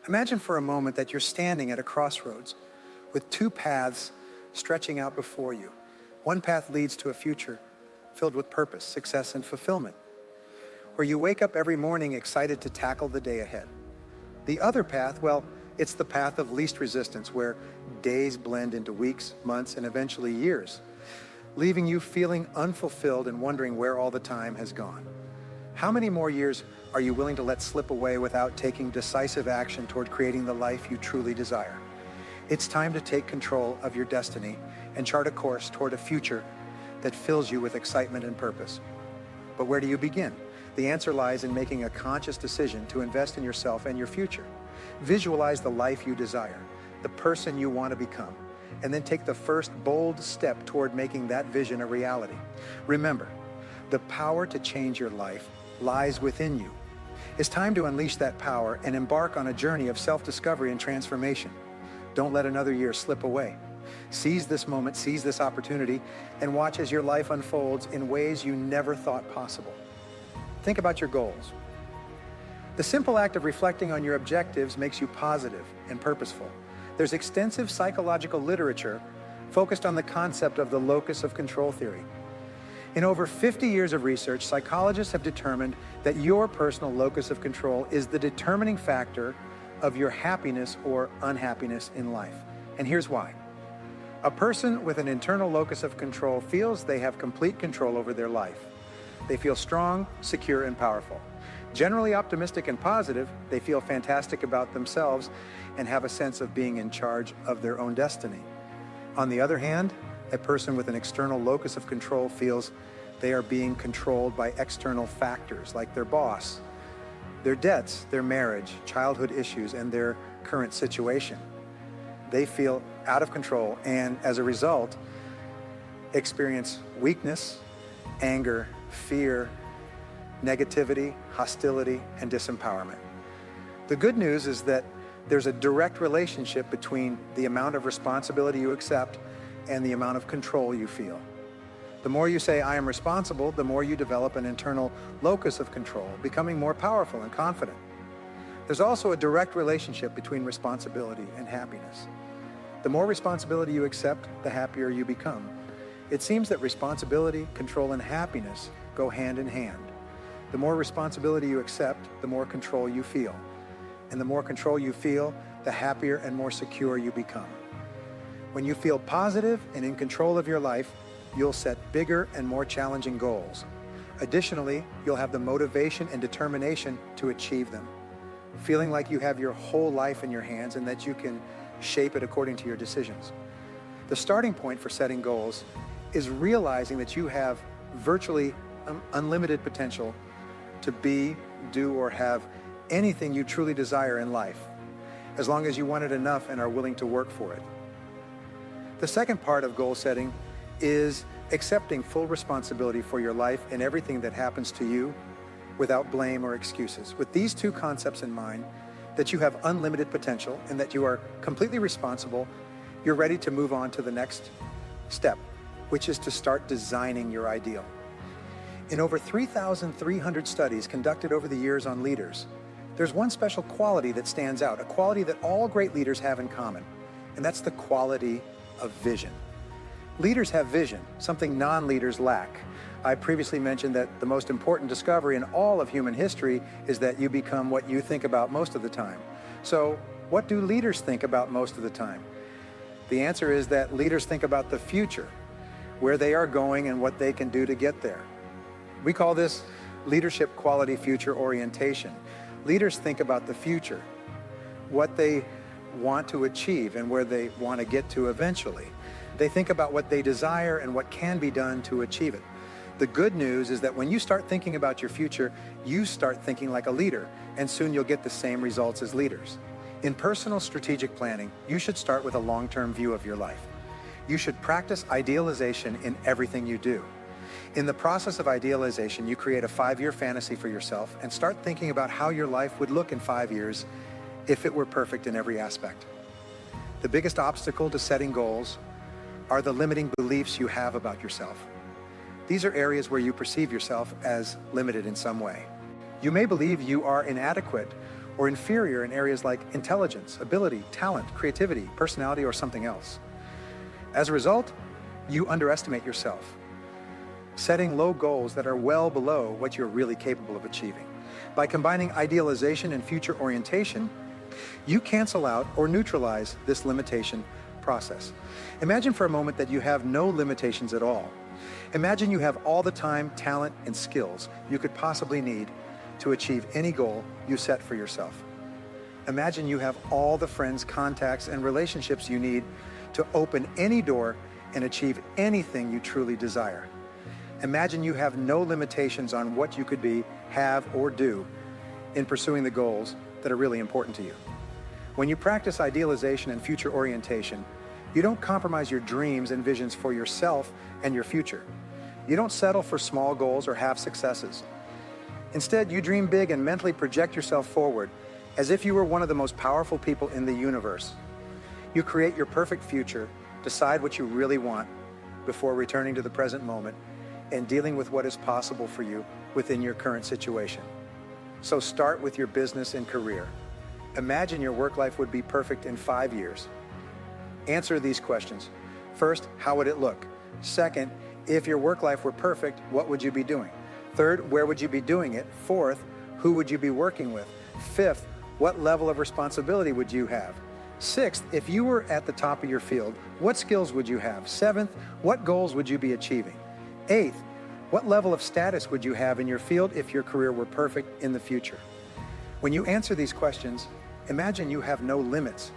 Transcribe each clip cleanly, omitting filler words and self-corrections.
Imagine for a moment that you're standing at a crossroads with two paths stretching out before you. One path leads to a future filled with purpose, success, and fulfillment, where you wake up every morning excited to tackle the day ahead. The other path, well, it's the path of least resistance, where days blend into weeks, months, and eventually years, leaving you feeling unfulfilled and wondering where all the time has gone. How many more years are you willing to let slip away without taking decisive action toward creating the life you truly desire? It's time to take control of your destiny and chart a course toward a future that fills you with excitement and purpose. But where do you begin? The answer lies in making a conscious decision to invest in yourself and your future. Visualize the life you desire, the person you want to become, and then take the first bold step toward making that vision a reality. Remember, the power to change your life lies within you. It's time to unleash that power and embark on a journey of self-discovery and transformation. Don't let another year slip away. Seize this moment, seize this opportunity, and watch as your life unfolds in ways you never thought possible. Think about your goals. The simple act of reflecting on your objectives makes you positive and purposeful. There's extensive psychological literature focused on the concept of the locus of control theory. In over 50 years of research, psychologists have determined that your personal locus of control is the determining factor of your happiness or unhappiness in life. And here's why. A person with an internal locus of control feels they have complete control over their life. They feel strong, secure, and powerful. Generally optimistic and positive, they feel fantastic about themselves and have a sense of being in charge of their own destiny. On the other hand, a person with an external locus of control feels they are being controlled by external factors like their boss, their debts, their marriage, childhood issues, and their current situation. They feel out of control and, as a result, experience weakness, anger, fear, negativity, hostility, and disempowerment. The good news is that there's a direct relationship between the amount of responsibility you accept and the amount of control you feel. The more you say, I am responsible, the more you develop an internal locus of control, becoming more powerful and confident. There's also a direct relationship between responsibility and happiness. The more responsibility you accept, the happier you become. It seems that responsibility, control, and happiness go hand in hand. The more responsibility you accept, the more control you feel. And the more control you feel, the happier and more secure you become. When you feel positive and in control of your life, you'll set bigger and more challenging goals. Additionally, you'll have the motivation and determination to achieve them, feeling like you have your whole life in your hands and that you can shape it according to your decisions. The starting point for setting goals is realizing that you have virtually unlimited potential to be, do, or have anything you truly desire in life, as long as you want it enough and are willing to work for it. The second part of goal setting is accepting full responsibility for your life and everything that happens to you without blame or excuses. With these two concepts in mind, that you have unlimited potential and that you are completely responsible, you're ready to move on to the next step, which is to start designing your ideal. In over 3,300 studies conducted over the years on leaders, there's one special quality that stands out, a quality that all great leaders have in common, and that's the quality of vision. Leaders have vision, something non-leaders lack. I previously mentioned that the most important discovery in all of human history is that you become what you think about most of the time. So, what do leaders think about most of the time? The answer is that leaders think about the future, where they are going and what they can do to get there. We call this leadership quality future orientation. Leaders think about the future, what they want to achieve and where they want to get to eventually. They think about what they desire and what can be done to achieve it. The good news is that when you start thinking about your future, you start thinking like a leader, and soon you'll get the same results as leaders. In personal strategic planning, you should start with a long-term view of your life. You should practice idealization in everything you do. In the process of idealization, you create a 5-year fantasy for yourself and start thinking about how your life would look in 5 years if it were perfect in every aspect. The biggest obstacle to setting goals are the limiting beliefs you have about yourself. These are areas where you perceive yourself as limited in some way. You may believe you are inadequate or inferior in areas like intelligence, ability, talent, creativity, personality, or something else. As a result, you underestimate yourself, setting low goals that are well below what you're really capable of achieving. By combining idealization and future orientation, you cancel out or neutralize this limitation process. Imagine for a moment that you have no limitations at all. Imagine you have all the time, talent, and skills you could possibly need to achieve any goal you set for yourself. Imagine you have all the friends, contacts, and relationships you need to open any door and achieve anything you truly desire. Imagine you have no limitations on what you could be, have, or do in pursuing the goals that are really important to you. When you practice idealization and future orientation, you don't compromise your dreams and visions for yourself and your future. You don't settle for small goals or half successes. Instead, you dream big and mentally project yourself forward as if you were one of the most powerful people in the universe. You create your perfect future, decide what you really want before returning to the present moment and dealing with what is possible for you within your current situation. So start with your business and career. Imagine your work life would be perfect in 5 years. Answer these questions. First, how would it look? Second, if your work life were perfect, what would you be doing? Third, where would you be doing it? Fourth, who would you be working with? Fifth, what level of responsibility would you have? Sixth, if you were at the top of your field, what skills would you have? Seventh, what goals would you be achieving? Eighth, what level of status would you have in your field if your career were perfect in the future? When you answer these questions, imagine you have no limits,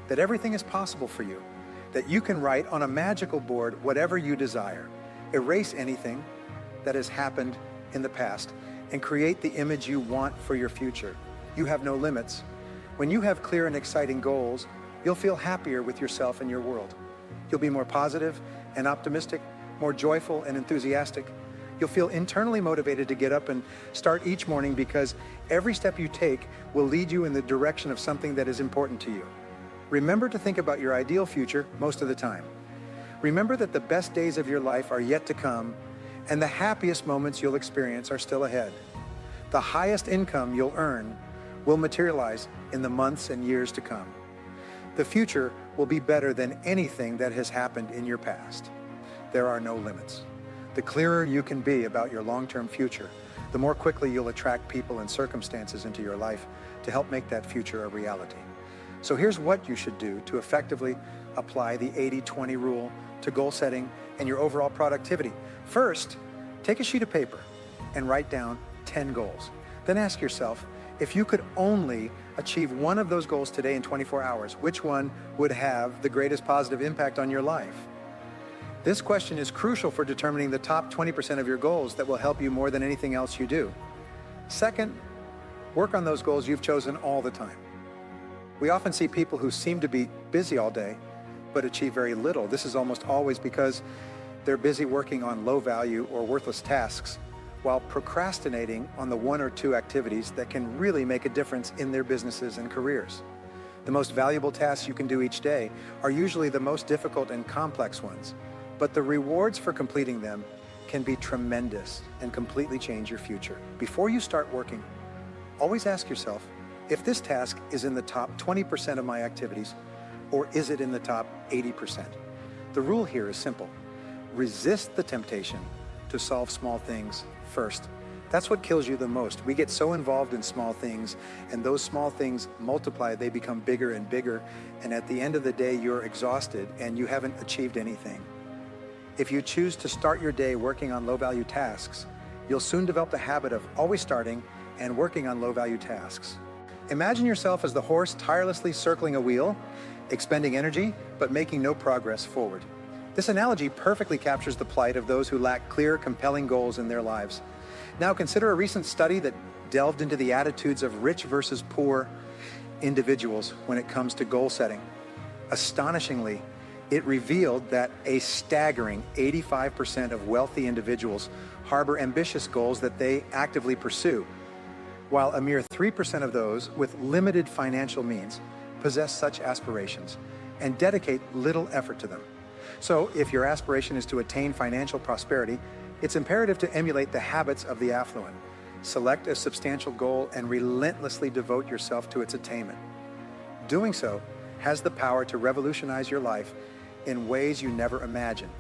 that everything is possible for you, that you can write on a magical board whatever you desire, erase anything that has happened in the past, and create the image you want for your future. You have no limits. When you have clear and exciting goals, you'll feel happier with yourself and your world. You'll be more positive and optimistic, more joyful and enthusiastic. You'll feel internally motivated to get up and start each morning because every step you take will lead you in the direction of something that is important to you. Remember to think about your ideal future most of the time. Remember that the best days of your life are yet to come, and the happiest moments you'll experience are still ahead. The highest income you'll earn will materialize in the months and years to come. The future will be better than anything that has happened in your past. There are no limits. The clearer you can be about your long-term future, the more quickly you'll attract people and circumstances into your life to help make that future a reality. So here's what you should do to effectively apply the 80-20 rule to goal setting and your overall productivity. First, take a sheet of paper and write down 10 goals. Then ask yourself, if you could only achieve one of those goals today in 24 hours, which one would have the greatest positive impact on your life? This question is crucial for determining the top 20% of your goals that will help you more than anything else you do. Second, work on those goals you've chosen all the time. We often see people who seem to be busy all day, but achieve very little. This is almost always because they're busy working on low value or worthless tasks while procrastinating on the one or two activities that can really make a difference in their businesses and careers. The most valuable tasks you can do each day are usually the most difficult and complex ones, but the rewards for completing them can be tremendous and completely change your future. Before you start working, always ask yourself, if this task is in the top 20% of my activities, or is it in the top 80%? The rule here is simple. Resist the temptation to solve small things first. That's what kills you the most. We get so involved in small things, and those small things multiply, they become bigger and bigger, and at the end of the day, you're exhausted and you haven't achieved anything. If you choose to start your day working on low-value tasks, you'll soon develop the habit of always starting and working on low-value tasks. Imagine yourself as the horse tirelessly circling a wheel, expending energy, but making no progress forward. This analogy perfectly captures the plight of those who lack clear, compelling goals in their lives. Now consider a recent study that delved into the attitudes of rich versus poor individuals when it comes to goal setting. Astonishingly, it revealed that a staggering 85% of wealthy individuals harbor ambitious goals that they actively pursue, while a mere 3% of those with limited financial means possess such aspirations and dedicate little effort to them. So if your aspiration is to attain financial prosperity, it's imperative to emulate the habits of the affluent. Select a substantial goal and relentlessly devote yourself to its attainment. Doing so has the power to revolutionize your life in ways you never imagined.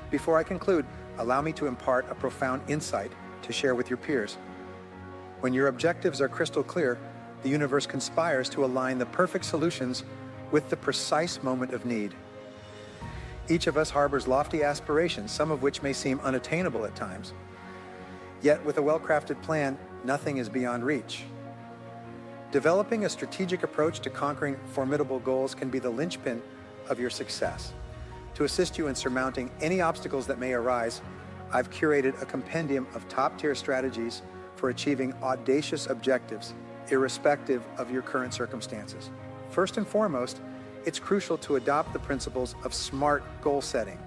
Before I conclude, allow me to impart a profound insight to share with your peers. When your objectives are crystal clear, the universe conspires to align the perfect solutions with the precise moment of need. Each of us harbors lofty aspirations, some of which may seem unattainable at times. Yet, with a well-crafted plan, nothing is beyond reach. Developing a strategic approach to conquering formidable goals can be the linchpin of your success. To assist you in surmounting any obstacles that may arise, I've curated a compendium of top-tier strategies for achieving audacious objectives, irrespective of your current circumstances. First and foremost, it's crucial to adopt the principles of SMART goal setting.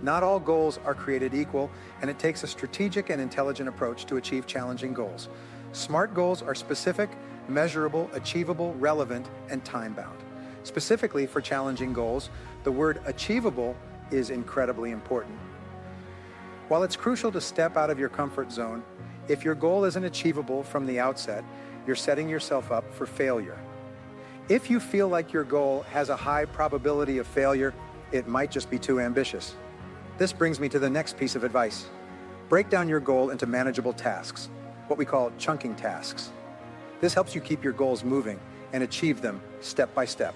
Not all goals are created equal, and it takes a strategic and intelligent approach to achieve challenging goals. SMART goals are specific, measurable, achievable, relevant, and time-bound. Specifically for challenging goals, the word achievable is incredibly important. While it's crucial to step out of your comfort zone, if your goal isn't achievable from the outset, you're setting yourself up for failure. If you feel like your goal has a high probability of failure, it might just be too ambitious. This brings me to the next piece of advice. Break down your goal into manageable tasks, what we call chunking tasks. This helps you keep your goals moving and achieve them step by step.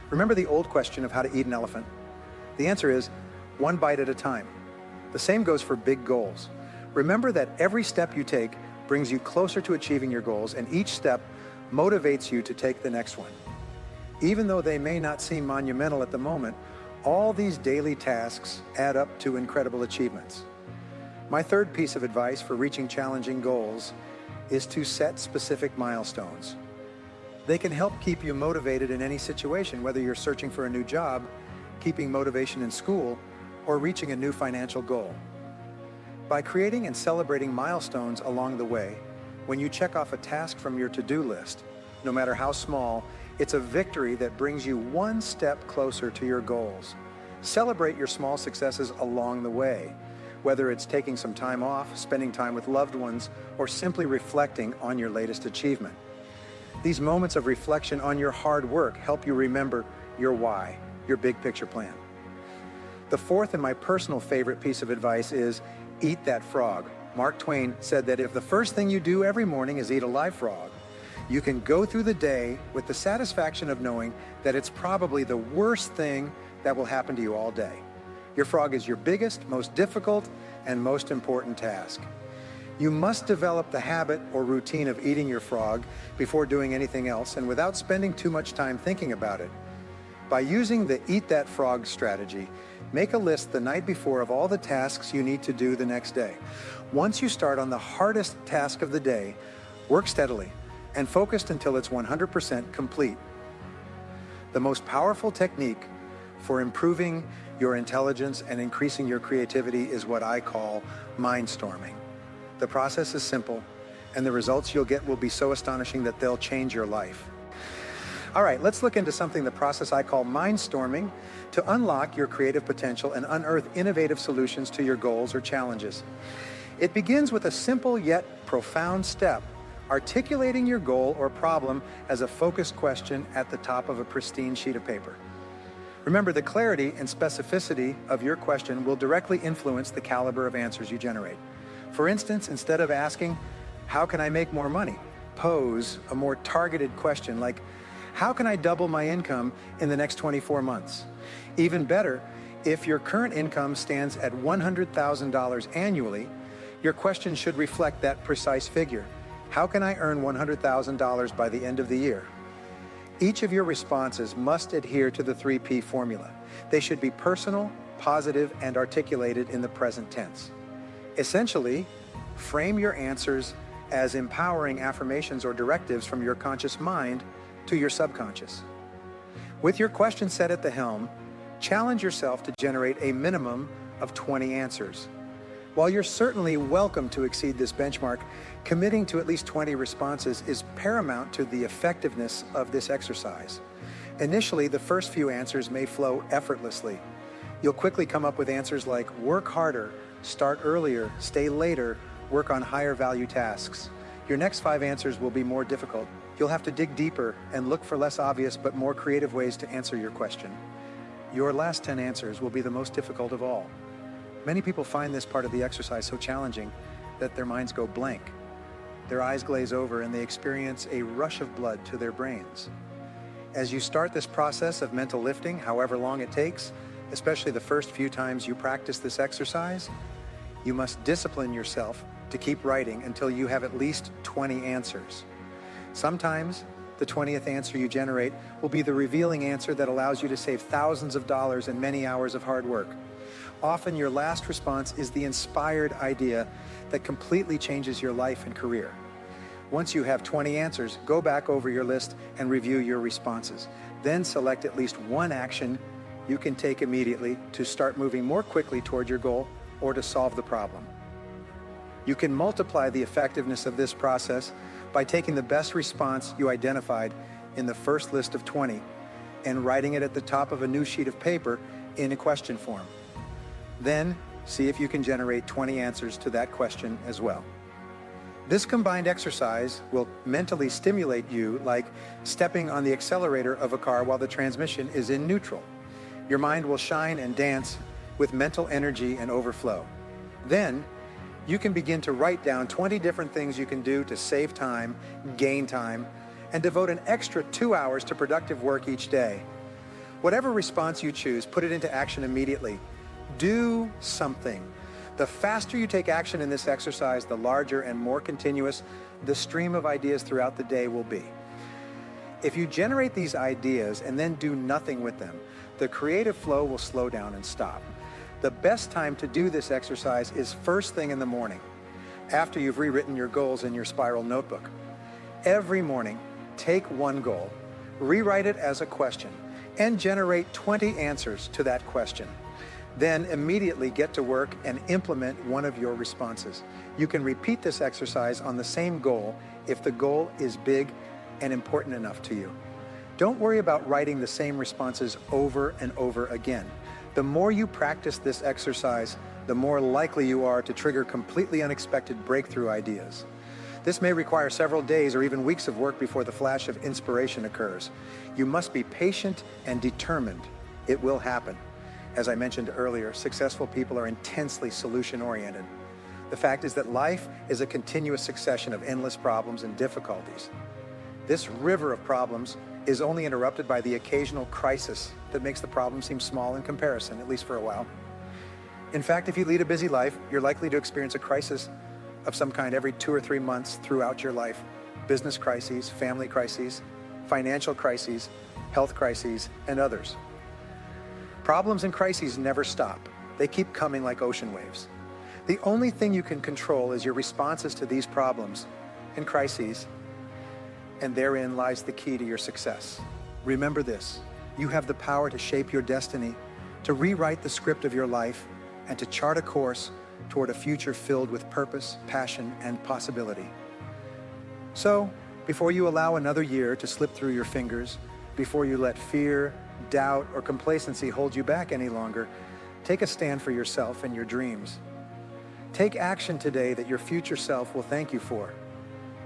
Remember the old question of how to eat an elephant? The answer is one bite at a time. The same goes for big goals. Remember that every step you take brings you closer to achieving your goals, and each step motivates you to take the next one. Even though they may not seem monumental at the moment, all these daily tasks add up to incredible achievements. My third piece of advice for reaching challenging goals is to set specific milestones. They can help keep you motivated in any situation, whether you're searching for a new job, keeping motivation in school, or reaching a new financial goal. By creating and celebrating milestones along the way, when you check off a task from your to-do list, no matter how small, it's a victory that brings you one step closer to your goals. Celebrate your small successes along the way, whether it's taking some time off, spending time with loved ones, or simply reflecting on your latest achievement. These moments of reflection on your hard work help you remember your why, your big picture plan. The fourth and my personal favorite piece of advice is eat that frog. Mark Twain said that if the first thing you do every morning is eat a live frog, you can go through the day with the satisfaction of knowing that it's probably the worst thing that will happen to you all day. Your frog is your biggest, most difficult, and most important task. You must develop the habit or routine of eating your frog before doing anything else, and without spending too much time thinking about it. By using the Eat That Frog strategy, make a list the night before of all the tasks you need to do the next day. Once you start on the hardest task of the day, work steadily and focused until it's 100% complete. The most powerful technique for improving your intelligence and increasing your creativity is what I call mindstorming. The process is simple, and the results you'll get will be so astonishing that they'll change your life. All right, let's look into something, the process I call mindstorming, to unlock your creative potential and unearth innovative solutions to your goals or challenges. It begins with a simple yet profound step, articulating your goal or problem as a focused question at the top of a pristine sheet of paper. Remember, the clarity and specificity of your question will directly influence the caliber of answers you generate. For instance, instead of asking, "How can I make more money?" pose a more targeted question like, "How can I double my income in the next 24 months?" Even better, if your current income stands at $100,000 annually, your question should reflect that precise figure. How can I earn $100,000 by the end of the year? Each of your responses must adhere to the 3P formula. They should be personal, positive, and articulated in the present tense. Essentially, frame your answers as empowering affirmations or directives from your conscious mind to your subconscious. With your question set at the helm, challenge yourself to generate a minimum of 20 answers. While you're certainly welcome to exceed this benchmark, committing to at least 20 responses is paramount to the effectiveness of this exercise. Initially, the first few answers may flow effortlessly. You'll quickly come up with answers like work harder, start earlier, stay later, work on higher value tasks. Your next 5 answers will be more difficult. You'll have to dig deeper and look for less obvious but more creative ways to answer your question. Your last 10 answers will be the most difficult of all. Many people find this part of the exercise so challenging that their minds go blank. Their eyes glaze over and they experience a rush of blood to their brains. As you start this process of mental lifting, however long it takes, especially the first few times you practice this exercise, you must discipline yourself to keep writing until you have at least 20 answers. Sometimes the 20th answer you generate will be the revealing answer that allows you to save thousands of dollars and many hours of hard work. Often your last response is the inspired idea that completely changes your life and career. Once you have 20 answers, go back over your list and review your responses. Then select at least one action you can take immediately to start moving more quickly toward your goal or to solve the problem. You can multiply the effectiveness of this process by taking the best response you identified in the first list of 20 and writing it at the top of a new sheet of paper in a question form. Then see if you can generate 20 answers to that question as well. This combined exercise will mentally stimulate you like stepping on the accelerator of a car while the transmission is in neutral. Your mind will shine and dance with mental energy and overflow. Then you can begin to write down 20 different things you can do to save time, gain time, and devote an extra 2 hours to productive work each day. Whatever response you choose, put it into action immediately. Do something. The faster you take action in this exercise, the larger and more continuous the stream of ideas throughout the day will be. If you generate these ideas and then do nothing with them, the creative flow will slow down and stop. The best time to do this exercise is first thing in the morning, after you've rewritten your goals in your spiral notebook. Every morning, take one goal, rewrite it as a question, and generate 20 answers to that question. Then immediately get to work and implement one of your responses. You can repeat this exercise on the same goal if the goal is big and important enough to you. Don't worry about writing the same responses over and over again. The more you practice this exercise, the more likely you are to trigger completely unexpected breakthrough ideas. This may require several days or even weeks of work before the flash of inspiration occurs. You must be patient and determined. It will happen. As I mentioned earlier, successful people are intensely solution-oriented. The fact is that life is a continuous succession of endless problems and difficulties. This river of problems is only interrupted by the occasional crisis that makes the problem seem small in comparison, at least for a while. In fact, if you lead a busy life, you're likely to experience a crisis of some kind every 2 or 3 months throughout your life. Business crises, family crises, financial crises, health crises, and others. Problems and crises never stop. They keep coming like ocean waves. The only thing you can control is your responses to these problems and crises, and therein lies the key to your success. Remember this, you have the power to shape your destiny, to rewrite the script of your life, and to chart a course toward a future filled with purpose, passion, and possibility. So, before you allow another year to slip through your fingers, before you let fear, doubt, or complacency hold you back any longer, take a stand for yourself and your dreams. Take action today that your future self will thank you for.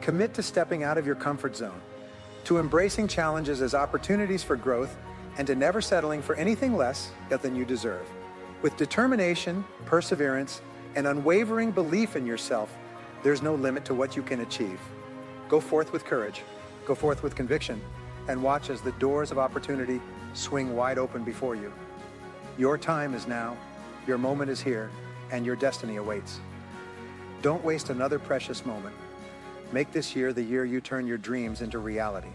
Commit to stepping out of your comfort zone, to embracing challenges as opportunities for growth, and to never settling for anything less than you deserve. With determination, perseverance, and unwavering belief in yourself, there's no limit to what you can achieve. Go forth with courage, go forth with conviction, and watch as the doors of opportunity swing wide open before you. Your time is now, your moment is here, and your destiny awaits. Don't waste another precious moment. Make this year the year you turn your dreams into reality.